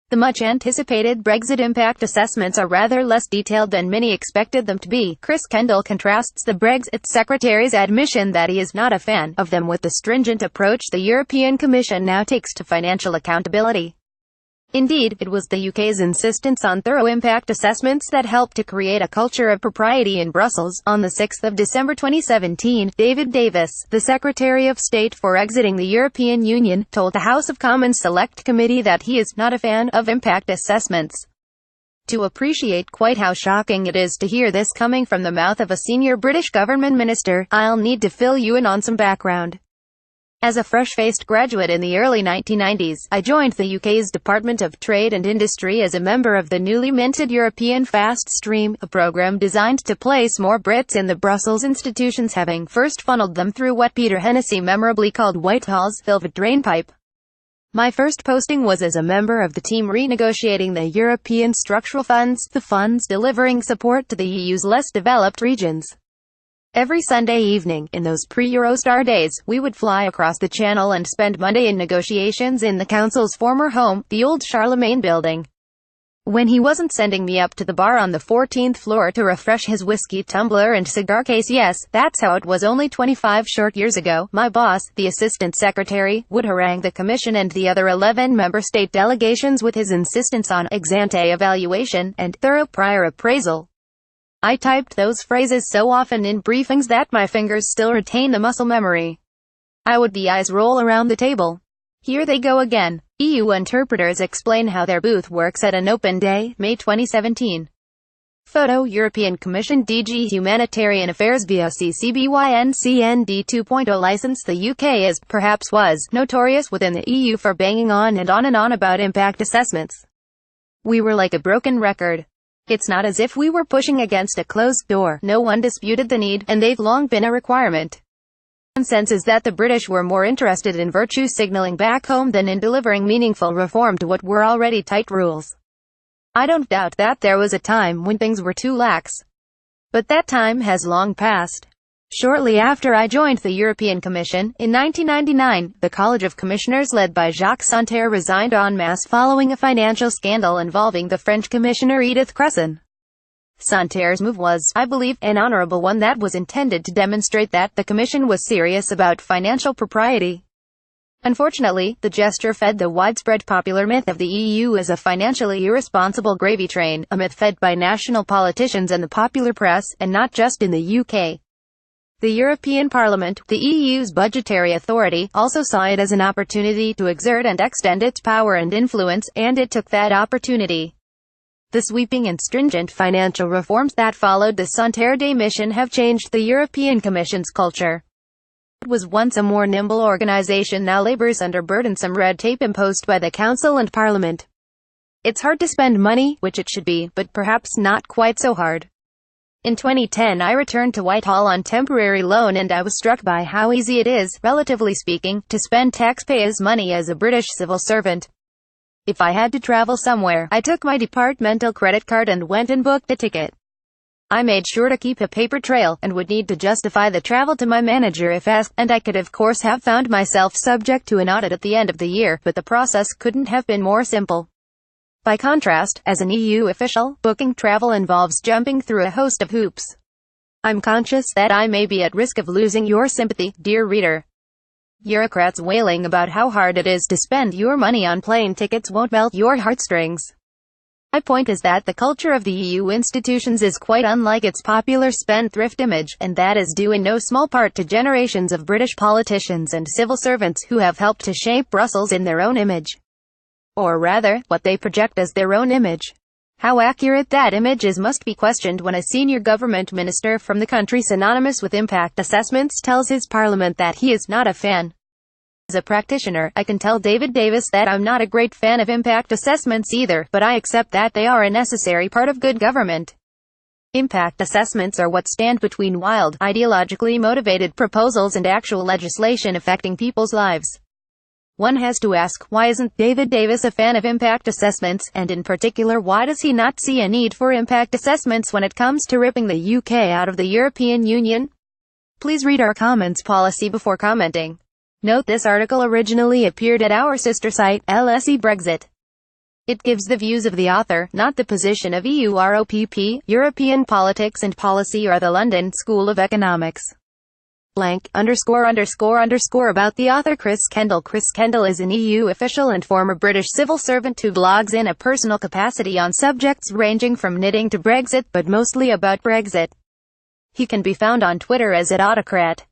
The much-anticipated Brexit impact assessments are rather less detailed than many expected them to be. Chris Kendall contrasts the Brexit Secretary's admission that he is not a fan of them with the stringent approach the European Commission now takes to financial accountability. Indeed, it was the UK's insistence on thorough impact assessments that helped to create a culture of propriety in Brussels. On the 6th of December 2017, David Davis, the Secretary of State for exiting the European Union, told the House of Commons Select Committee that he is not a fan of impact assessments. To appreciate quite how shocking it is to hear this coming from the mouth of a senior British government minister, I'll need to fill you in on some background. As a fresh-faced graduate in the early 1990s, I joined the UK's Department of Trade and Industry as a member of the newly minted European Fast Stream, a programme designed to place more Brits in the Brussels institutions, having first funneled them through what Peter Hennessy memorably called Whitehall's velvet drainpipe. My first posting was as a member of the team renegotiating the European structural funds, the funds delivering support to the EU's less developed regions. Every Sunday evening, in those pre-Eurostar days, we would fly across the Channel and spend Monday in negotiations in the Council's former home, the old Charlemagne building. When he wasn't sending me up to the bar on the 14th floor to refresh his whiskey tumbler and cigar case, yes, that's how it was only 25 short years ago, my boss, the Assistant Secretary, would harangue the Commission and the other 11 member state delegations with his insistence on ex-ante evaluation and thorough prior appraisal. I typed those phrases so often in briefings that my fingers still retain the muscle memory. I would the eyes roll around the table. Here they go again. EU interpreters explain how their booth works at an open day, May 2017. Photo European Commission DG Humanitarian Affairs BOCCBYNCND 2.0 license. The UK is, perhaps was, notorious within the EU for banging on and on about impact assessments. We were like a broken record. It's not as if we were pushing against a closed door. No one disputed the need, and they've long been a requirement. One sense is that the British were more interested in virtue signaling back home than in delivering meaningful reform to what were already tight rules. I don't doubt that there was a time when things were too lax. But that time has long passed. Shortly after I joined the European Commission, in 1999, the College of Commissioners led by Jacques Santer resigned en masse following a financial scandal involving the French Commissioner Edith Cresson. Santer's move was, I believe, an honorable one that was intended to demonstrate that the Commission was serious about financial propriety. Unfortunately, the gesture fed the widespread popular myth of the EU as a financially irresponsible gravy train, a myth fed by national politicians and the popular press, and not just in the UK. The European Parliament, the EU's budgetary authority, also saw it as an opportunity to exert and extend its power and influence, and it took that opportunity. The sweeping and stringent financial reforms that followed the Santer demission have changed the European Commission's culture. It was once a more nimble organization, now labors under burdensome red tape imposed by the Council and Parliament. It's hard to spend money, which it should be, but perhaps not quite so hard. In 2010 I returned to Whitehall on temporary loan and I was struck by how easy it is, relatively speaking, to spend taxpayers' money as a British civil servant. If I had to travel somewhere, I took my departmental credit card and went and booked a ticket. I made sure to keep a paper trail, and would need to justify the travel to my manager if asked, and I could of course have found myself subject to an audit at the end of the year, but the process couldn't have been more simple. By contrast, as an EU official, booking travel involves jumping through a host of hoops. I'm conscious that I may be at risk of losing your sympathy, dear reader. Bureaucrats wailing about how hard it is to spend your money on plane tickets won't melt your heartstrings. My point is that the culture of the EU institutions is quite unlike its popular spendthrift image, and that is due in no small part to generations of British politicians and civil servants who have helped to shape Brussels in their own image. Or rather, what they project as their own image. How accurate that image is must be questioned when a senior government minister from the country synonymous with impact assessments tells his parliament that he is not a fan. As a practitioner, I can tell David Davis that I'm not a great fan of impact assessments either, but I accept that they are a necessary part of good government. Impact assessments are what stand between wild, ideologically motivated proposals and actual legislation affecting people's lives. One has to ask, why isn't David Davis a fan of impact assessments, and in particular why does he not see a need for impact assessments when it comes to ripping the UK out of the European Union? Please read our comments policy before commenting. Note this article originally appeared at our sister site, LSE Brexit. It gives the views of the author, not the position of EUROPP, European Politics and Policy or the London School of Economics. Blank, _____ about the author Chris Kendall. Chris Kendall is an EU official and former British civil servant who blogs in a personal capacity on subjects ranging from knitting to Brexit, but mostly about Brexit. He can be found on Twitter as @autocrat.